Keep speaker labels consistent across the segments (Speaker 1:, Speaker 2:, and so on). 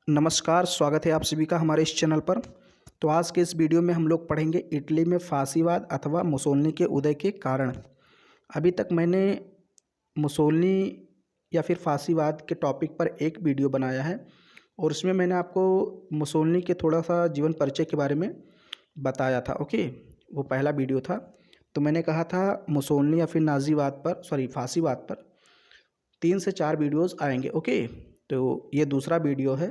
Speaker 1: नमस्कार, स्वागत है आप सभी का हमारे इस चैनल पर। तो आज के इस वीडियो में हम लोग पढ़ेंगे इटली में फासीवाद अथवा मुसोलिनी के उदय के कारण। अभी तक मैंने मुसोलिनी या फिर फासीवाद के टॉपिक पर एक वीडियो बनाया है और उसमें मैंने आपको मुसोलिनी के थोड़ा सा जीवन परिचय के बारे में बताया था। ओके, वो पहला वीडियो था। तो मैंने कहा था मुसोलिनी या फिर नाजीवाद पर फासीवाद पर 3 से 4 वीडियोज़ आएंगे। ओके, तो ये दूसरा वीडियो है।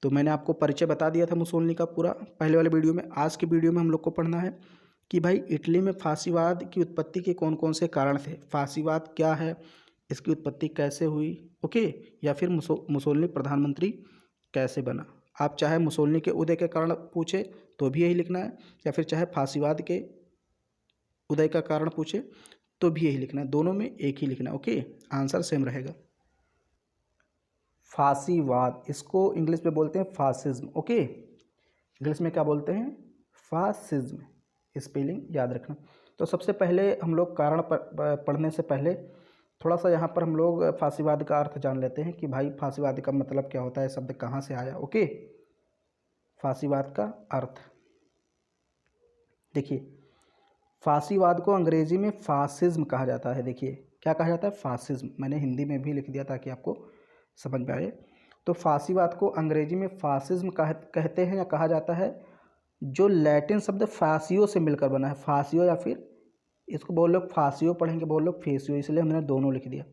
Speaker 1: तो मैंने आपको परिचय बता दिया था मुसोलिनी का पूरा पहले वाले वीडियो में। आज के वीडियो में हम लोग को पढ़ना है कि भाई इटली में फासीवाद की उत्पत्ति के कौन कौन से कारण थे, फासीवाद क्या है, इसकी उत्पत्ति कैसे हुई। ओके, या फिर मुसोलिनी प्रधानमंत्री कैसे बना। आप चाहे मुसोलिनी के उदय के कारण पूछे तो भी यही लिखना है, या फिर चाहे फासीवाद के उदय का कारण पूछे तो भी यही लिखना है। दोनों में एक ही लिखना है। ओके, आंसर सेम रहेगा। फासीवाद, इसको इंग्लिश में बोलते हैं फासिज्म। ओके, इंग्लिश में क्या बोलते हैं? फासिज्म। स्पेलिंग याद रखना। तो सबसे पहले हम लोग कारण पढ़ने से पहले थोड़ा सा यहाँ पर हम लोग फासीवाद का अर्थ जान लेते हैं कि भाई फासीवाद का मतलब क्या होता है, शब्द कहाँ से आया। ओके, फासीवाद का अर्थ देखिए, फासीवाद को अंग्रेजी में फासिज्म कहा जाता है। देखिए क्या कहा जाता है? फासिज्म। मैंने हिंदी में भी लिख दिया ताकि आपको समझ में आए। तो फासीवाद को अंग्रेजी में फासिज्म कहते हैं या कहा जाता है, जो लैटिन शब्द फासियो से मिलकर बना है। फासियो, या फिर इसको बहुत लोग फासियो पढ़ेंगे, बहुत लोग फेसियो, इसलिए हमने दोनों लिख दिया।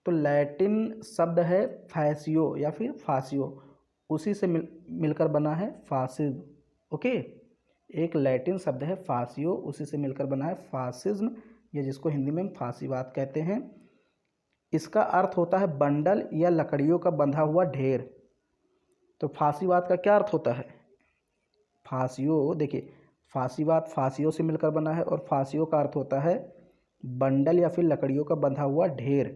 Speaker 1: तो लैटिन शब्द है फैसियो या फिर फासियो, उसी से मिलकर बना है फासिज्म। ओके, एक लैटिन शब्द है फासियो, उसी से मिलकर बना है फासिज्म, ये जिसको हिंदी में हम फासीवाद कहते हैं। इसका अर्थ होता है बंडल या लकड़ियों का बंधा हुआ ढेर। तो फासीवाद का क्या अर्थ होता है? फासियो, देखिए फासीवाद फासियों से मिलकर बना है और फासियों का अर्थ होता है बंडल या फिर लकड़ियों का बंधा हुआ ढेर।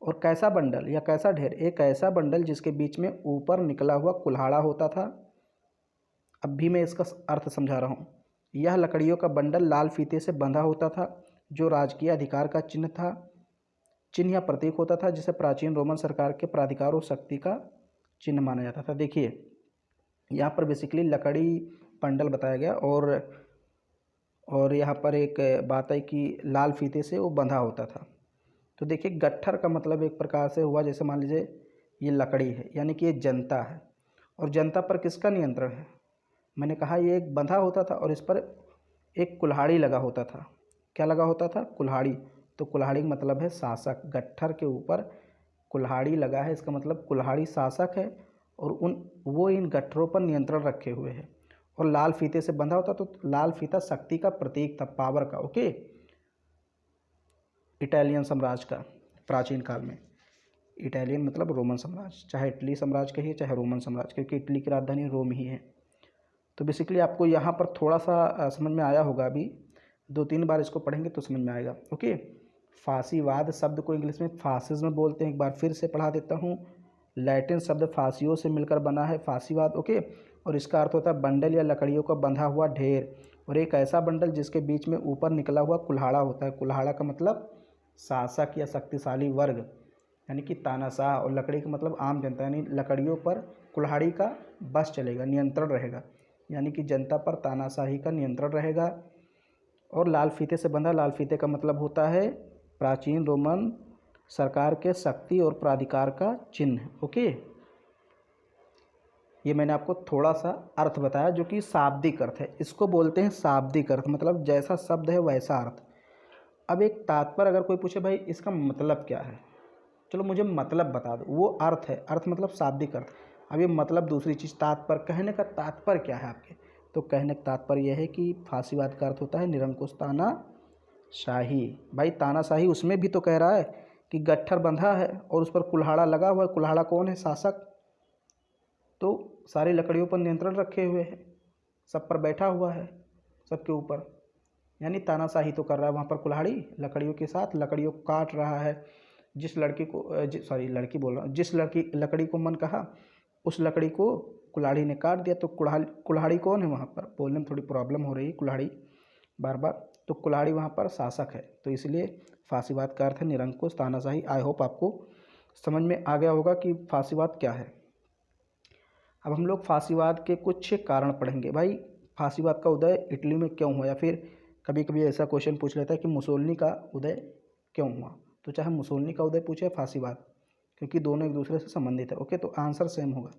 Speaker 1: और कैसा बंडल या कैसा ढेर? एक ऐसा बंडल जिसके बीच में ऊपर निकला हुआ कुल्हाड़ा होता था। अब भी मैं इसका अर्थ समझा रहा हूँ। यह लकड़ियों का बंडल लाल फीते से बंधा होता था, जो राजकीय अधिकार का चिन्ह था, चिन्ह या प्रतीक होता था, जिसे प्राचीन रोमन सरकार के प्राधिकार और शक्ति का चिन्ह माना जाता था। देखिए यहाँ पर बेसिकली लकड़ी बंडल बताया गया और यहाँ पर एक बात है कि लाल फीते से वो बंधा होता था। तो देखिए गट्ठर का मतलब एक प्रकार से हुआ, जैसे मान लीजिए ये लकड़ी है, यानी कि ये जनता है, और जनता पर किसका नियंत्रण है? मैंने कहा ये एक बंधा होता था और इस पर एक कुल्हाड़ी लगा होता था। क्या लगा होता था? कुल्हाड़ी। तो कुल्हाड़ी का मतलब है शासक। गट्ठर के ऊपर कुल्हाड़ी लगा है, इसका मतलब कुल्हाड़ी शासक है और वो इन गट्ठरों पर नियंत्रण रखे हुए है। और लाल फीते से बंधा होता, तो लाल फीता शक्ति का प्रतीक था, पावर का। ओके, इटालियन साम्राज्य का, प्राचीन काल में। इटालियन मतलब रोमन साम्राज्य, चाहे इटली साम्राज्य कहिए चाहे रोमन साम्राज्य, क्योंकि इटली की राजधानी रोम ही है। तो बेसिकली आपको यहाँ पर थोड़ा सा समझ में आया होगा। अभी 2-3 बार इसको पढ़ेंगे तो समझ में आएगा। ओके, फासीवाद शब्द को इंग्लिश में फासिज्म बोलते हैं। एक बार फिर से पढ़ा देता हूँ। लैटिन शब्द फासियो से मिलकर बना है फासीवाद। ओके, और इसका अर्थ होता है बंडल या लकड़ियों का बंधा हुआ ढेर, और एक ऐसा बंडल जिसके बीच में ऊपर निकला हुआ कुल्हाड़ा होता है। कुल्हाड़ा का मतलब शासक या शक्तिशाली वर्ग, यानी कि तानाशाह, और लकड़ी का मतलब आम जनता, यानी लकड़ियों पर कुल्हाड़ी का बस चलेगा, नियंत्रण रहेगा, यानी कि जनता पर तानाशाही का नियंत्रण रहेगा। और लाल फीते से बंधा, लाल फीते का मतलब होता है प्राचीन रोमन सरकार के शक्ति और प्राधिकार का चिन्ह। ओके, ये मैंने आपको थोड़ा सा अर्थ बताया जो कि शाब्दिक अर्थ है। इसको बोलते हैं शाब्दिक अर्थ, मतलब जैसा शब्द है वैसा अर्थ। अब एक तात्पर्य अगर कोई पूछे भाई इसका मतलब क्या है, चलो मुझे मतलब बता दो, वो अर्थ है। अर्थ मतलब शाब्दिक अर्थ। अब ये मतलब दूसरी चीज़। तात्पर्य, कहने का तात्पर्य क्या है आपके? तो कहने का तात्पर्य यह है कि फासीवाद का अर्थ होता है निरंकुश तानाशाही। भाई तानाशाही उसमें भी तो कह रहा है कि गट्ठर बंधा है और उस पर कुल्हाड़ा लगा हुआ है। कुल्हाड़ा कौन है? शासक। तो सारी लकड़ियों पर नियंत्रण रखे हुए है, सब पर बैठा हुआ है, सबके ऊपर, यानी तानाशाही तो कर रहा है वहाँ पर। कुल्हाड़ी लकड़ियों के साथ लकड़ियों को काट रहा है। जिस लड़की को लड़की बोल रहा हूँ, जिस लकड़ी को मन कहा उस लकड़ी को कुल्हाड़ी ने काट दिया। तो कुल्हाड़ी कौन है वहाँ पर? बोलने में थोड़ी प्रॉब्लम हो रही है, कुल्हाड़ी बार बार। तो कुल्हाड़ी वहाँ पर शासक है, तो इसलिए फासीवाद का अर्थ है निरंकुश तानाशाही। आई होप आपको समझ में आ गया होगा कि फासीवाद क्या है। अब हम लोग फांसीवाद के कुछ कारण पढ़ेंगे। भाई फांसीवाद का उदय इटली में क्यों हुआ, या फिर कभी कभी ऐसा क्वेश्चन पूछ लेता है कि मुसोलिनी का उदय क्यों हुआ। तो चाहे मुसोलिनी का उदय पूछे फांसीवाद, क्योंकि दोनों एक दूसरे से संबंधित है। ओके, तो आंसर सेम होगा।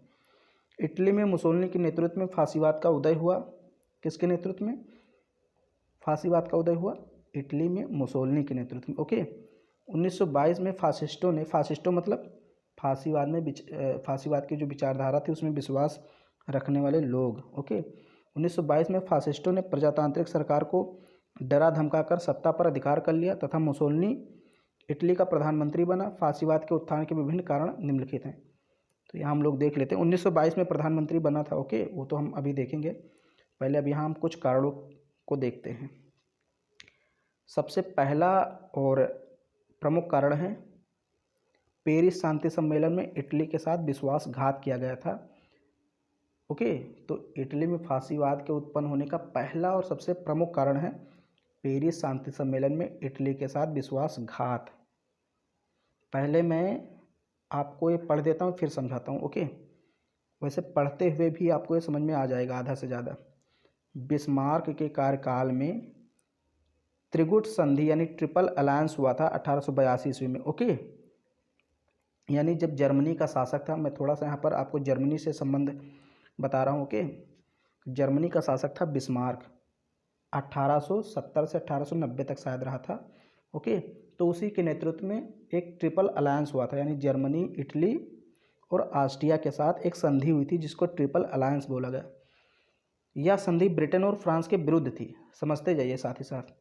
Speaker 1: इटली में मुसोलिनी के नेतृत्व में फांसीवाद का उदय हुआ। किसके नेतृत्व में फांसीवाद का उदय हुआ? इटली में मुसोलिनी के नेतृत्व में। ओके, 1922 में फासिस्टों मतलब फांसीवाद की जो विचारधारा थी उसमें विश्वास रखने वाले लोग। ओके, 1922 में फासिस्टों ने प्रजातांत्रिक सरकार को डरा धमकाकर सत्ता पर अधिकार कर लिया तथा मुसोलिनी इटली का प्रधानमंत्री बना। फांसीवाद के उत्थान के विभिन्न कारण निम्नलिखित हैं। तो यहाँ हम लोग देख लेते हैं। 1922 में प्रधानमंत्री बना था। ओके, वो तो हम अभी देखेंगे, पहले अब यहाँ हम कुछ कारणों को देखते हैं। सबसे पहला और प्रमुख कारण है पेरिस शांति सम्मेलन में इटली के साथ विश्वासघात किया गया था। ओके, तो इटली में फांसीवाद के उत्पन्न होने का पहला और सबसे प्रमुख कारण है पेरिस शांति सम्मेलन में इटली के साथ विश्वासघात। पहले मैं आपको ये पढ़ देता हूँ फिर समझाता हूँ। ओके, वैसे पढ़ते हुए भी आपको ये समझ में आ जाएगा आधा से ज़्यादा। बिस्मार्क के कार्यकाल में त्रिगुट संधि यानी ट्रिपल अलायंस हुआ था 1882 ईस्वी में। ओके, यानी जब जर्मनी का शासक था, मैं थोड़ा सा यहाँ पर आपको जर्मनी से संबंध बता रहा हूँ। ओके, जर्मनी का शासक था बिस्मार्क, 1870 से 1890 तक शायद रहा था। ओके, तो उसी के नेतृत्व में एक ट्रिपल अलायंस हुआ था, यानी जर्मनी, इटली और ऑस्ट्रिया के साथ एक संधि हुई थी जिसको ट्रिपल अलायंस बोला गया। यह संधि ब्रिटेन और फ्रांस के विरुद्ध थी, समझते जाइए साथ ही साथ।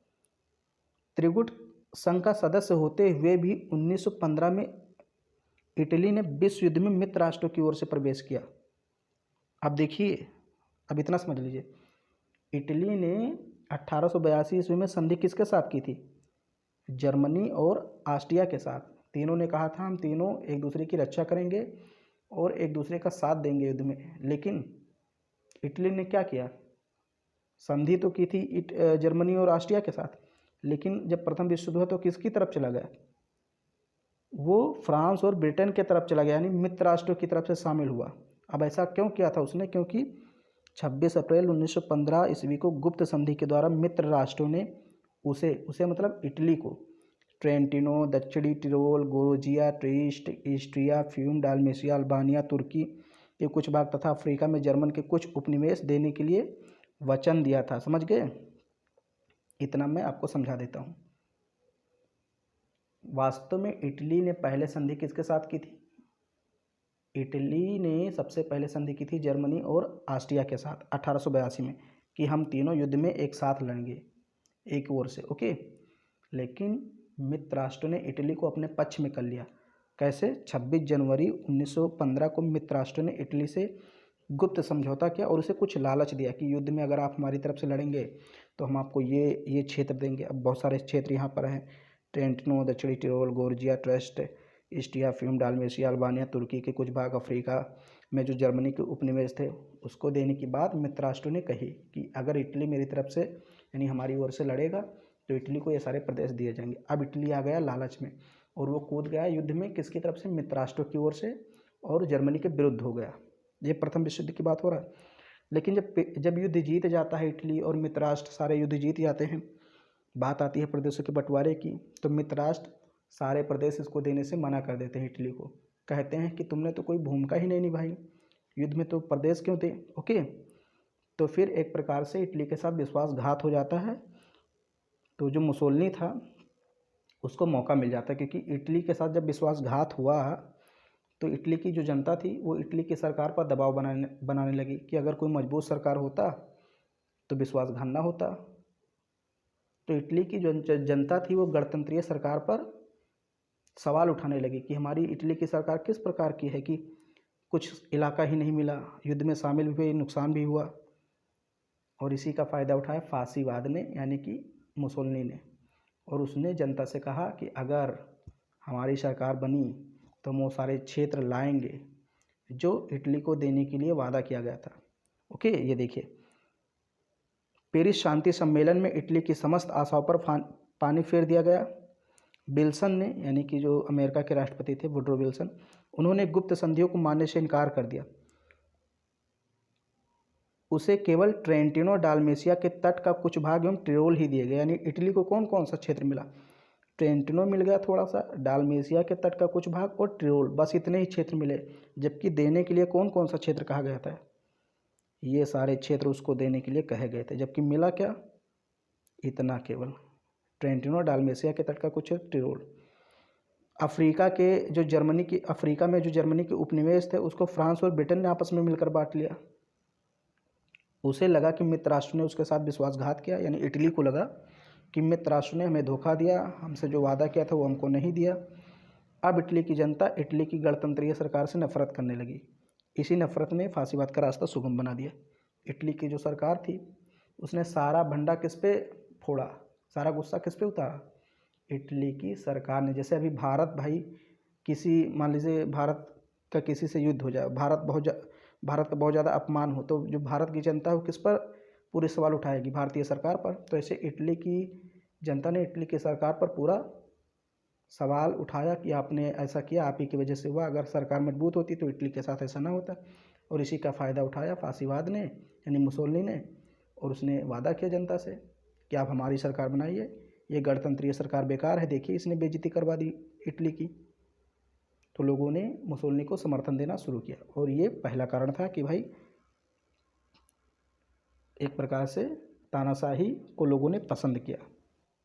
Speaker 1: त्रिगुट संघ का सदस्य होते हुए भी 1915 में इटली ने विश्व युद्ध में मित्र राष्ट्रों की ओर से प्रवेश किया। अब देखिए, अब इतना समझ लीजिए, इटली ने 1882 ईस्वी में संधि किसके साथ की थी? जर्मनी और ऑस्ट्रिया के साथ। तीनों ने कहा था हम तीनों एक दूसरे की रक्षा करेंगे और एक दूसरे का साथ देंगे युद्ध में। लेकिन इटली ने क्या किया? संधि तो की थी जर्मनी और ऑस्ट्रिया के साथ, लेकिन जब प्रथम विश्व युद्ध हुआ तो किसकी तरफ चला गया? वो फ्रांस और ब्रिटेन के तरफ चला गया, यानी मित्र राष्ट्रों की तरफ से शामिल हुआ। अब ऐसा क्यों किया था उसने? क्योंकि 26 अप्रैल 1915 ईस्वी को गुप्त संधि के द्वारा मित्र राष्ट्रों ने उसे मतलब इटली को ट्रेंटिनो, दक्षिणी टिरोल, गोरोजिया, ट्रिस्ट, ईस्ट्रिया, फ्यूम, डालमेशिया, अल्बानिया, तुर्की के कुछ भाग तथा अफ्रीका में जर्मन के कुछ उपनिवेश देने के लिए वचन दिया था। समझ गए? इतना मैं आपको समझा देता हूँ। वास्तव में इटली ने पहले संधि किसके साथ की थी? इटली ने सबसे पहले संधि की थी जर्मनी और ऑस्ट्रिया के साथ 1882 में, कि हम तीनों युद्ध में एक साथ लड़ेंगे एक ओर से। ओके, लेकिन मित्र राष्ट्र ने इटली को अपने पक्ष में कर लिया। कैसे? 26 जनवरी 1915 को मित्र राष्ट्र ने इटली से गुप्त समझौता किया और उसे कुछ लालच दिया कि युद्ध में अगर आप हमारी तरफ से लड़ेंगे तो हम आपको ये क्षेत्र देंगे। अब बहुत सारे क्षेत्र यहाँ पर हैं, ट्रेंटिनो, दक्षिणी टिरोल, गोर्जिया, ट्रेस्ट, ईस्टिया, फ्यूम, डालमेशिया, अल्बानिया, तुर्की के कुछ भाग, अफ्रीका में जो जर्मनी के उपनिवेश थे उसको देने की बात मित्र राष्ट्रों ने कही कि अगर इटली मेरी तरफ से यानी हमारी ओर से लड़ेगा तो इटली को ये सारे प्रदेश दिए जाएंगे। अब इटली आ गया लालच में और वो कूद गया युद्ध में किसकी तरफ से? मित्र राष्ट्रों की ओर से, और जर्मनी के विरुद्ध हो गया। ये प्रथम विश्व युद्ध की बात हो रहा है। लेकिन जब युद्ध जीत जाता है इटली और मित्र राष्ट्र सारे युद्ध जीत जाते हैं, बात आती है प्रदेशों के बंटवारे की, तो मित्र राष्ट्र सारे प्रदेश इसको देने से मना कर देते हैं इटली को। कहते हैं कि तुमने तो कोई भूमिका ही नहीं निभाई, युद्ध में तो प्रदेश क्यों थे? ओके, तो फिर एक प्रकार से इटली के साथ विश्वासघात हो जाता है। तो जो मुसोलिनी था उसको मौका मिल जाता है, क्योंकि इटली के साथ जब विश्वासघात हुआ तो इटली की जो जनता थी वो इटली की सरकार पर दबाव बनाने लगी कि अगर कोई मजबूत सरकार होता तो विश्वासघात ना होता। तो इटली की जो जनता थी वो गणतंत्रीय सरकार पर सवाल उठाने लगी कि हमारी इटली की सरकार किस प्रकार की है कि कुछ इलाका ही नहीं मिला, युद्ध में शामिल हुए, नुकसान भी हुआ। और इसी का फ़ायदा उठाया फांसीवाद ने, यानी कि मुसोलिनी ने, और उसने जनता से कहा कि अगर हमारी सरकार बनी तो हम वो सारे क्षेत्र लाएंगे जो इटली को देने के लिए वादा किया गया था। ओके, ये देखिए, पेरिस शांति सम्मेलन में इटली की समस्त आशाओं पर पानी फेर दिया गया। विल्सन ने, यानी कि जो अमेरिका के राष्ट्रपति थे वुडरो विल्सन, उन्होंने गुप्त संधियों को मानने से इनकार कर दिया। उसे केवल ट्रेंटिनो डालमेशिया के तट का कुछ भाग एवं टिरोल ही दिए गए। यानी इटली को कौन कौन सा क्षेत्र मिला? ट्रेंटिनो मिल गया थोड़ा सा, डालमेशिया के तट का कुछ भाग और टिरोल, बस इतने ही क्षेत्र मिले। जबकि देने के लिए कौन कौन सा क्षेत्र कहा गया था? ये सारे क्षेत्र उसको देने के लिए कहे गए थे। जबकि मिला क्या? इतना केवल, ट्रेंटिनो, डालमेशिया के तट का कुछ, टिरोल। अफ्रीका में जो जर्मनी के उपनिवेश थे उसको फ्रांस और ब्रिटेन ने आपस में मिलकर बांट लिया। उसे लगा कि मित्र राष्ट्र ने उसके साथ विश्वासघात किया, यानी इटली को लगा कि मित्र राष्ट्र ने हमें धोखा दिया, हमसे जो वादा किया था वो हमको नहीं दिया। अब इटली की जनता इटली की गणतंत्रीय सरकार से नफरत करने लगी। इसी नफरत ने फांसीवाद का रास्ता सुगम बना दिया। इटली की जो सरकार थी उसने सारा भंडा किस पे फोड़ा, सारा गुस्सा किस पे उतारा? इटली की सरकार ने। जैसे अभी भारत भाई किसी, मान लीजिए भारत का किसी से युद्ध हो जाए, भारत का बहुत ज़्यादा अपमान हो, तो जो भारत की जनता है वो किस पर पूरे सवाल उठाएगी? भारतीय सरकार पर। तो ऐसे इटली की जनता ने इटली की सरकार पर पूरा सवाल उठाया कि आपने ऐसा किया, आप ही की वजह से हुआ, अगर सरकार मजबूत होती तो इटली के साथ ऐसा ना होता। और इसी का फ़ायदा उठाया फांसीवाद ने, यानी मुसोलिनी ने, और उसने वादा किया जनता से कि आप हमारी सरकार बनाइए, ये गणतंत्रीय सरकार बेकार है, देखिए इसने बेइज्जती करवा दी इटली की। तो लोगों ने मुसोलिनी को समर्थन देना शुरू किया, और ये पहला कारण था कि भाई एक प्रकार से तानाशाही को लोगों ने पसंद किया।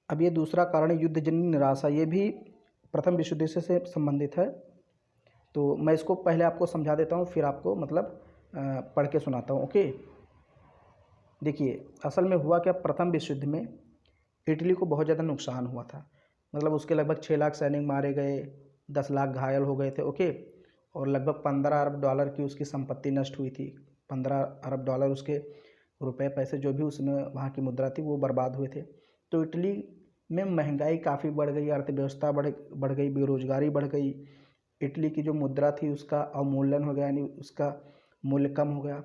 Speaker 1: अब ये दूसरा कारण युद्धजन्य निराशा, ये भी प्रथम विश्व युद्ध से संबंधित है। तो मैं इसको पहले आपको समझा देता हूँ, फिर आपको मतलब पढ़ के सुनाता हूँ। ओके, देखिए असल में हुआ क्या, प्रथम विश्व युद्ध में इटली को बहुत ज़्यादा नुकसान हुआ था। मतलब उसके लगभग 6 लाख सैनिक मारे गए, 10 लाख घायल हो गए थे। ओके, और लगभग 15 अरब डॉलर की उसकी संपत्ति नष्ट हुई थी। 15 अरब डॉलर, उसके रुपए पैसे जो भी उसमें वहाँ की मुद्रा थी वो बर्बाद हुए थे। तो इटली में महंगाई काफ़ी बढ़ गई, अर्थव्यवस्था बढ़ गई, बेरोजगारी बढ़ गई। इटली की जो मुद्रा थी उसका अवमूल्यन हो गया, यानी उसका मूल्य कम हो गया।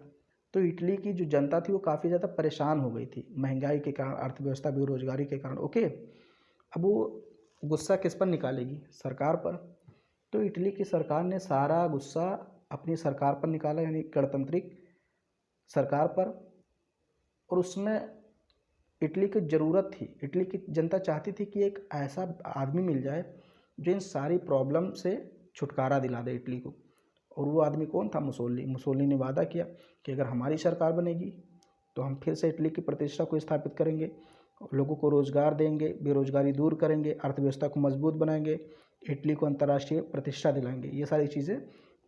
Speaker 1: तो इटली की जो जनता थी वो काफ़ी ज़्यादा परेशान हो गई थी महंगाई के कारण, अर्थव्यवस्था, बेरोजगारी के कारण। ओके, अब वो गुस्सा किस पर निकालेगी? सरकार पर। तो इटली की सरकार ने सारा गुस्सा अपनी सरकार पर निकाला, यानी गणतांत्रिक सरकार पर। और उसमें इटली की ज़रूरत थी, इटली की जनता चाहती थी कि एक ऐसा आदमी मिल जाए जो इन सारी प्रॉब्लम से छुटकारा दिला दे इटली को। और वो आदमी कौन था? मुसोलिनी। मुसोलिनी ने वादा किया कि अगर हमारी सरकार बनेगी तो हम फिर से इटली की प्रतिष्ठा को स्थापित करेंगे, लोगों को रोज़गार देंगे, बेरोजगारी दूर करेंगे, अर्थव्यवस्था को मजबूत बनाएंगे, इटली को अंतर्राष्ट्रीय प्रतिष्ठा दिलाएंगे। ये सारी चीज़ें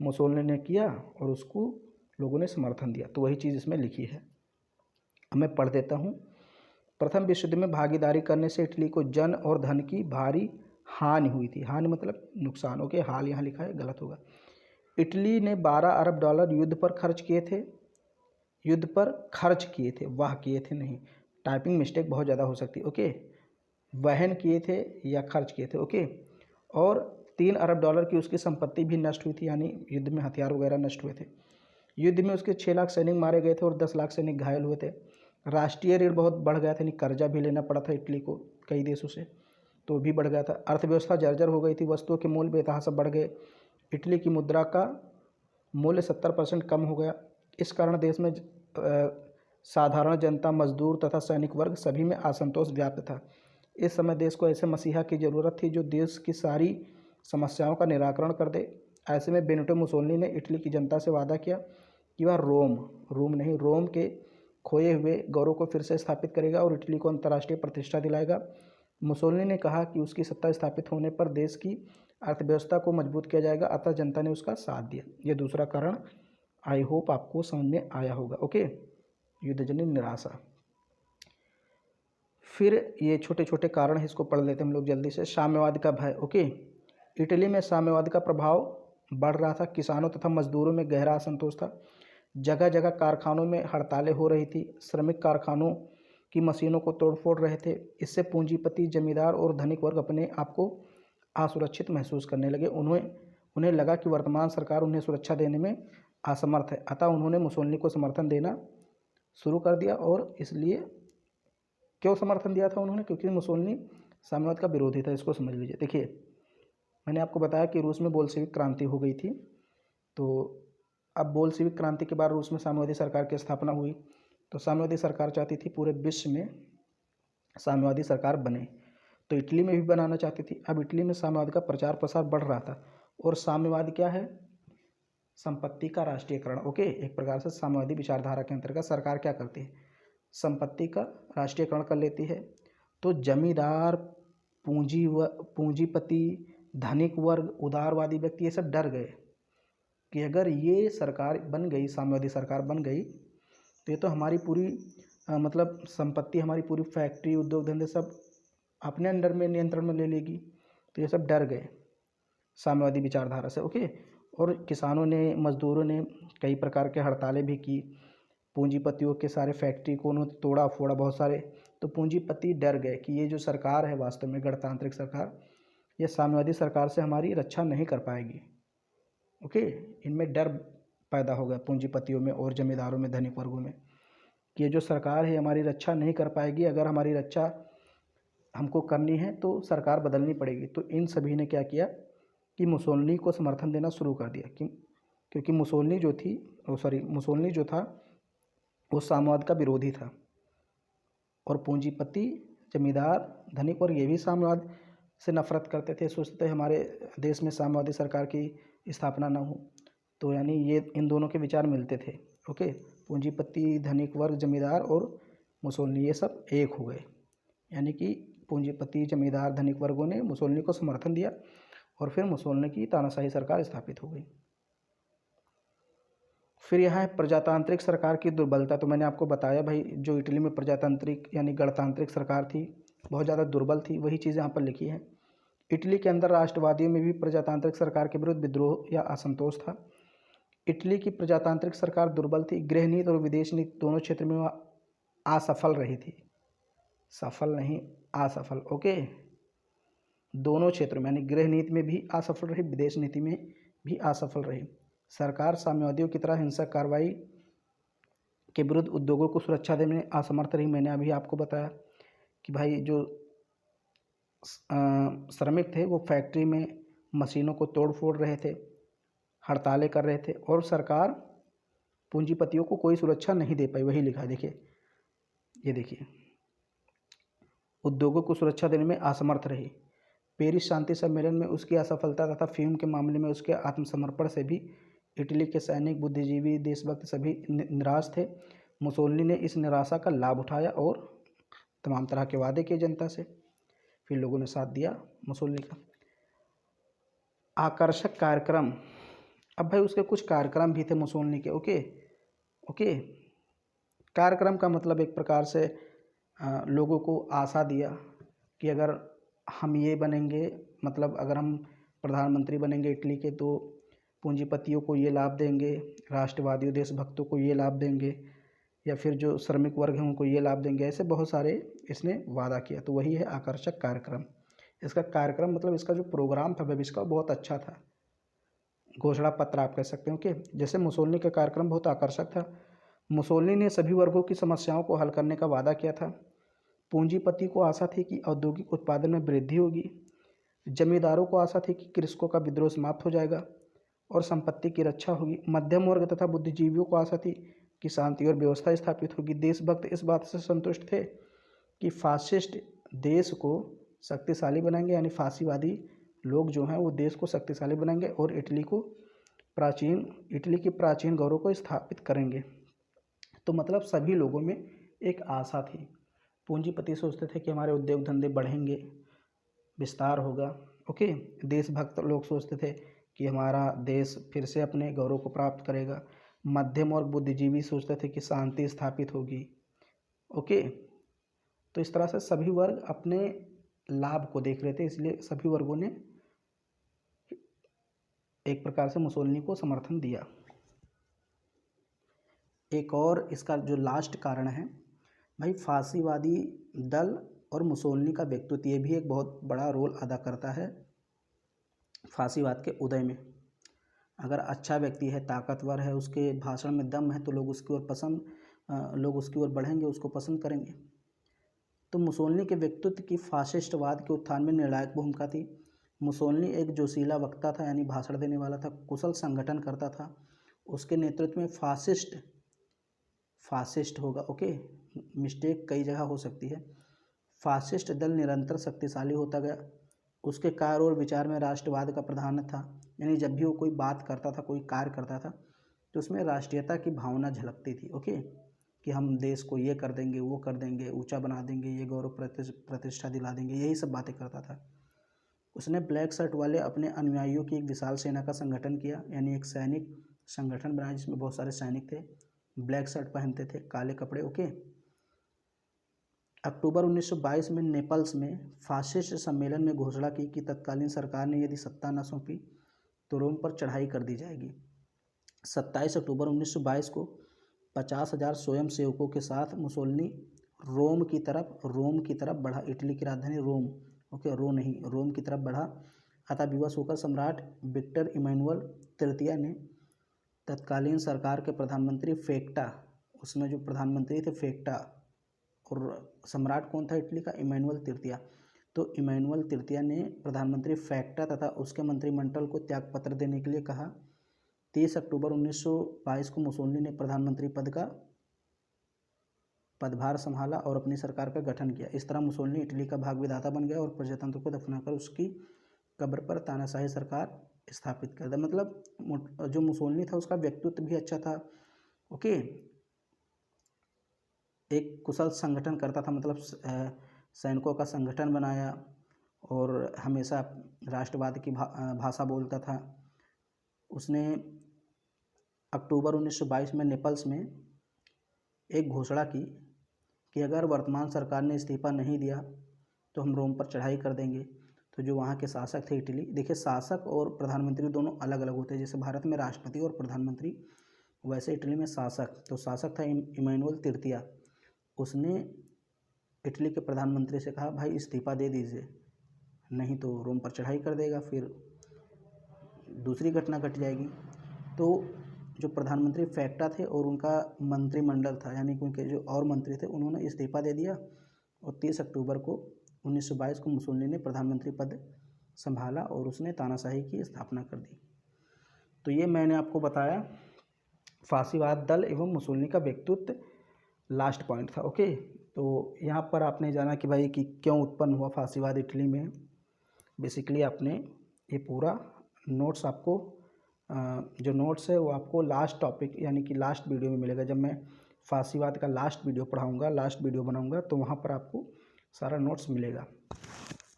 Speaker 1: मुसोलिनी ने किया और उसको लोगों ने समर्थन दिया। तो वही चीज़ इसमें लिखी है। अब मैं पढ़ देता हूँ। प्रथम विश्व युद्ध में भागीदारी करने से इटली को जन और धन की भारी हानि हुई थी। हानि मतलब नुकसान। ओके, हाल यहाँ लिखा है, गलत होगा। इटली ने 12 अरब डॉलर युद्ध पर खर्च किए थे, युद्ध पर खर्च किए थे, वाह किए थे नहीं, टाइपिंग मिस्टेक बहुत ज़्यादा हो सकती है। ओके, वहन किए थे या खर्च किए थे। ओके, और 3 अरब डॉलर की उसकी संपत्ति भी नष्ट हुई थी, यानी युद्ध में हथियार वगैरह नष्ट हुए थे। युद्ध में उसके 6 लाख सैनिक मारे गए थे और 10 लाख सैनिक घायल हुए थे। राष्ट्रीय ऋण बहुत बढ़ गया था, यानी कर्जा भी लेना पड़ा था इटली को कई देशों से, तो भी बढ़ गया था। अर्थव्यवस्था जर्जर हो गई थी, वस्तुओं के मूल्य बेतहाशा बढ़ गए। इटली की मुद्रा का मूल्य 70% कम हो गया। इस कारण देश में साधारण जनता, मजदूर तथा सैनिक वर्ग सभी में असंतोष व्याप्त था। इस समय देश को ऐसे मसीहा की ज़रूरत थी जो देश की सारी समस्याओं का निराकरण कर दे। ऐसे में बेनिटो मुसोलिनी ने इटली की जनता से वादा किया कि वह रोम के खोए हुए गौरव को फिर से स्थापित करेगा और इटली को अंतर्राष्ट्रीय प्रतिष्ठा दिलाएगा। मुसोलिनी ने कहा कि उसकी सत्ता स्थापित होने पर देश की अर्थव्यवस्था को मजबूत किया जाएगा, अतः जनता ने उसका साथ दिया। ये दूसरा कारण आई होप आपको समझ में आया होगा। ओके, युद्धजन्य निराशा। फिर ये छोटे छोटे कारण है, इसको पढ़ लेते हैं हम लोग जल्दी से। साम्यवाद का भय। ओके, इटली में साम्यवाद का प्रभाव बढ़ रहा था, किसानों तथा मजदूरों में गहरा असंतोष था। जगह जगह कारखानों में हड़तालें हो रही थी, श्रमिक कारखानों की मशीनों को तोड़फोड़ रहे थे। इससे पूंजीपति, जमींदार और धनिक वर्ग अपने आप को असुरक्षित महसूस करने लगे। उन्हें लगा कि वर्तमान सरकार उन्हें सुरक्षा देने में असमर्थ है, अतः उन्होंने मुसोलिनी को समर्थन देना शुरू कर दिया। और इसलिए क्यों समर्थन दिया था उन्होंने? क्योंकि मुसोलिनी साम्यवाद का विरोधी था। इसको समझ लीजिए। देखिए, मैंने आपको बताया कि रूस में बोल्शेविक क्रांति हो गई थी, तो अब बोल्शेविक क्रांति के बाद रूस में साम्यवादी सरकार की स्थापना हुई। तो साम्यवादी सरकार चाहती थी पूरे विश्व में साम्यवादी सरकार बने, तो इटली में भी बनाना चाहती थी। अब इटली में साम्यवाद का प्रचार प्रसार बढ़ रहा था, और साम्यवाद क्या है, संपत्ति का राष्ट्रीयकरण। ओके, एक प्रकार से साम्यवादी विचारधारा के अंतर्गत सरकार क्या करती है, संपत्ति का राष्ट्रीयकरण कर लेती है। तो जमींदार, पूंजीपति, धनिक वर्ग, उदारवादी व्यक्ति, ये सब डर गए कि अगर ये सरकार बन गई, साम्यवादी सरकार बन गई, तो ये तो हमारी पूरी मतलब संपत्ति, हमारी पूरी फैक्ट्री, उद्योग धंधे सब अपने अंडर में, नियंत्रण में ले लेगी। तो ये सब डर गए साम्यवादी विचारधारा से। ओके, और किसानों ने, मजदूरों ने कई प्रकार के हड़तालें भी की, पूंजीपतियों के सारे फैक्ट्री को उन्होंने तोड़ा फोड़ा बहुत सारे। तो पूंजीपति डर गए कि ये जो सरकार है वास्तव में गणतांत्रिक सरकार, ये साम्यवादी सरकार से हमारी रक्षा नहीं कर पाएगी। ओके, इनमें डर पैदा हो गया पूंजीपतियों में और जमींदारों में, धनिक वर्गों में, कि ये जो सरकार है हमारी रक्षा नहीं कर पाएगी। अगर हमारी रक्षा हमको करनी है तो सरकार बदलनी पड़ेगी। तो इन सभी ने क्या किया कि मुसोलिनी को समर्थन देना शुरू कर दिया, क्योंकि मुसोलिनी जो था वो साम्यवाद का विरोधी था, और पूंजीपति, जमींदार, धनिक वर्ग ये भी साम्यवाद से नफरत करते थे, सोचते थे हमारे देश में साम्यवादी सरकार की स्थापना ना हो। तो यानी ये इन दोनों के विचार मिलते थे। ओके, पूंजीपति, धनिक वर्ग, जमींदार और मुसोलिनी ये सब एक हो गए, यानी कि पूंजीपति, जमींदार, धनिक वर्गों ने मुसोलिनी को समर्थन दिया, और फिर मुसोलिनी की तानाशाही सरकार स्थापित हो गई। फिर यहाँ है प्रजातांत्रिक सरकार की दुर्बलता। तो मैंने आपको बताया भाई, जो इटली में प्रजातांत्रिक यानी गणतांत्रिक सरकार थी बहुत ज़्यादा दुर्बल थी, वही चीज़ें यहाँ पर लिखी हैं। इटली के अंदर राष्ट्रवादियों में भी प्रजातांत्रिक सरकार के विरुद्ध विद्रोह या असंतोष था। इटली की प्रजातांत्रिक सरकार दुर्बल थी, गृह नीति और विदेश नीति दोनों क्षेत्र में वह असफल रही थी, सफल नहीं, असफल। ओके, दोनों क्षेत्रों में, यानी गृह नीति में भी असफल रही, विदेश नीति में भी असफल रही। सरकार साम्यवादियों की तरह हिंसक कार्रवाई के विरुद्ध उद्योगों को सुरक्षा देने में असमर्थ रही। मैंने अभी आपको बताया कि भाई जो श्रमिक थे वो फैक्ट्री में मशीनों को तोड़ फोड़ रहे थे, हड़तालें कर रहे थे, और सरकार पूंजीपतियों को कोई सुरक्षा नहीं दे पाई। वही लिखा है, देखिए, ये देखिए, उद्योगों को सुरक्षा देने में असमर्थ रही। पेरिस शांति सम्मेलन में उसकी असफलता तथा फिल्म के मामले में उसके आत्मसमर्पण से भी इटली के सैनिक, बुद्धिजीवी, देशभक्त सभी निराश थे। मुसोलिनी ने इस निराशा का लाभ उठाया और तमाम तरह के वादे किए जनता से, फिर लोगों ने साथ दिया मुसोलिनी का। आकर्षक कार्यक्रम, अब भाई उसके कुछ कार्यक्रम भी थे मुसोलिनी के। ओके, कार्यक्रम का मतलब एक प्रकार से लोगों को आशा दिया कि अगर हम ये बनेंगे, मतलब अगर हम प्रधानमंत्री बनेंगे इटली के, तो पूंजीपतियों को ये लाभ देंगे, राष्ट्रवादियों, देशभक्तों को ये लाभ देंगे, या फिर जो श्रमिक वर्ग हैं उनको ये लाभ देंगे। ऐसे बहुत सारे इसने वादा किया। तो वही है आकर्षक कार्यक्रम। इसका कार्यक्रम मतलब इसका जो प्रोग्राम था भविष्य का बहुत अच्छा था, घोषणा पत्र आप कह सकते हो। कि जैसे मुसोलिनी का कार्यक्रम बहुत आकर्षक था। मुसोलिनी ने सभी वर्गों की समस्याओं को हल करने का वादा किया था। पूंजीपति को आशा थी कि औद्योगिक उत्पादन में वृद्धि होगी, जमींदारों को आशा थी कि कृषकों का विद्रोह समाप्त हो जाएगा और संपत्ति की रक्षा होगी, मध्यम वर्ग तथा बुद्धिजीवियों को आशा थी कि शांति और व्यवस्था स्थापित होगी। देशभक्त इस बात से संतुष्ट थे कि फासिस्ट देश को शक्तिशाली बनाएंगे, यानी फांसीवादी लोग जो हैं वो देश को शक्तिशाली बनाएंगे और इटली की प्राचीन गौरव को स्थापित करेंगे। तो मतलब सभी लोगों में एक आशा थी। पूंजीपति सोचते थे कि हमारे उद्योग धंधे बढ़ेंगे, विस्तार होगा। ओके, देशभक्त लोग सोचते थे कि हमारा देश फिर से अपने गौरव को प्राप्त करेगा। मध्यम और बुद्धिजीवी सोचते थे कि शांति स्थापित होगी। ओके, तो इस तरह से सभी वर्ग अपने लाभ को देख रहे थे, इसलिए सभी वर्गों ने एक प्रकार से मुसोलिनी को समर्थन दिया। एक और इसका जो लास्ट कारण है भाई, फांसीवादी दल और मुसोलिनी का व्यक्तित्व, ये भी एक बहुत बड़ा रोल अदा करता है फांसीवाद के उदय में। अगर अच्छा व्यक्ति है, ताकतवर है, उसके भाषण में दम है, तो लोग उसकी ओर बढ़ेंगे, उसको पसंद करेंगे। तो मुसोलिनी के व्यक्तित्व की फासिस्टवाद के उत्थान में निर्णायक भूमिका थी। मुसोलिनी एक जोशीला वक्ता था, यानी भाषण देने वाला था, कुशल संगठन करता था। उसके नेतृत्व में फासिस्ट होगा। ओके, मिस्टेक कई जगह हो सकती है। फासिस्ट दल निरंतर शक्तिशाली होता गया, उसके कार्य और विचार में राष्ट्रवाद का प्राधान्य था, यानी जब भी वो कोई बात करता था, कोई कार्य करता था, तो उसमें राष्ट्रीयता की भावना झलकती थी। ओके, कि हम देश को ये कर देंगे, वो कर देंगे, ऊंचा बना देंगे, ये गौरव प्रतिष्ठा दिला देंगे, यही सब बातें करता था। उसने ब्लैक शर्ट वाले अपने अनुयायियों की एक विशाल सेना का संगठन किया, यानी एक सैनिक संगठन बनाया जिसमें बहुत सारे सैनिक थे, ब्लैक शर्ट पहनते थे, काले कपड़े। ओके, अक्टूबर 1922 में नेपल्स में फासिस्ट सम्मेलन में घोषणा की कि तत्कालीन सरकार ने यदि सत्ता न सौंपी तो रोम पर चढ़ाई कर दी जाएगी। 27 अक्टूबर 1922 को 50,000 स्वयं सेवकों के साथ मुसोलिनी रोम की तरफ बढ़ा। इटली की राजधानी रोम, ओके, रोम की तरफ बढ़ा। अतः विवश होकर सम्राट विक्टर इमैनुअल तृतीय ने तत्कालीन सरकार के प्रधानमंत्री फेक्टा, उसमें जो प्रधानमंत्री थे फेक्टा, और सम्राट कौन था इटली का? इमैनुअल तृतीय। तो इमैनुअल तृतीय ने प्रधानमंत्री फेक्टा तथा उसके मंत्रिमंडल को त्यागपत्र देने के लिए कहा। 30 अक्टूबर 1922 को मुसोलिनी ने प्रधानमंत्री पद का पदभार संभाला और अपनी सरकार का गठन किया। इस तरह मुसोलिनी इटली का भाग विधाता बन गया और प्रजातंत्र को दफनाकर उसकी कब्र पर तानाशाही सरकार स्थापित कर दिया। मतलब जो मुसोलिनी था उसका व्यक्तित्व भी अच्छा था। ओके, एक कुशल संगठन करता था, मतलब सैनिकों का संगठन बनाया और हमेशा राष्ट्रवाद की भाषा बोलता था। उसने अक्टूबर 1922 में नेपल्स में एक घोषणा की कि अगर वर्तमान सरकार ने इस्तीफा नहीं दिया तो हम रोम पर चढ़ाई कर देंगे। तो जो वहाँ के शासक थे इटली, देखिए शासक और प्रधानमंत्री दोनों अलग अलग होते हैं, जैसे भारत में राष्ट्रपति और प्रधानमंत्री, वैसे इटली में शासक। तो शासक था इमैनुअल तृतीय। उसने इटली के प्रधानमंत्री से कहा, भाई इस्तीफा दे दीजिए, नहीं तो रोम पर चढ़ाई कर देगा, फिर दूसरी घटना घट जाएगी। तो जो प्रधानमंत्री फेक्टा थे और उनका मंत्रिमंडल था, यानी कि उनके जो और मंत्री थे, उन्होंने इस्तीफा दे दिया और 30 अक्टूबर को 1922 को मुसोलिनी ने प्रधानमंत्री पद संभाला और उसने तानाशाही की स्थापना कर दी। तो ये मैंने आपको बताया फासीवाद दल एवं मुसोलिनी का व्यक्तित्व, लास्ट पॉइंट था। ओके, तो यहाँ पर आपने जाना कि भाई कि क्यों उत्पन्न हुआ फासीवाद इटली में। बेसिकली आपने ये पूरा नोट्स आपको जो नोट्स है वो आपको लास्ट टॉपिक यानी कि लास्ट वीडियो में मिलेगा। जब मैं फासीवाद का लास्ट वीडियो पढ़ाऊँगा, लास्ट वीडियो बनाऊँगा, तो वहाँ पर आपको सारा नोट्स मिलेगा।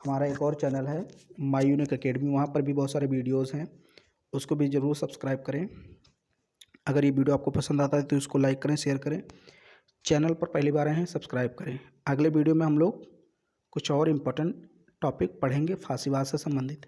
Speaker 1: हमारा एक और चैनल है माई यूनिक अकेडमी, वहाँ पर भी बहुत सारे वीडियोज़ हैं, उसको भी ज़रूर सब्सक्राइब करें। अगर ये वीडियो आपको पसंद आता है तो इसको लाइक करें, शेयर करें। चैनल पर पहली बार आए हैं सब्सक्राइब करें। अगले वीडियो में हम लोग कुछ और इम्पोर्टेंट टॉपिक पढ़ेंगे फासीवाद से संबंधित।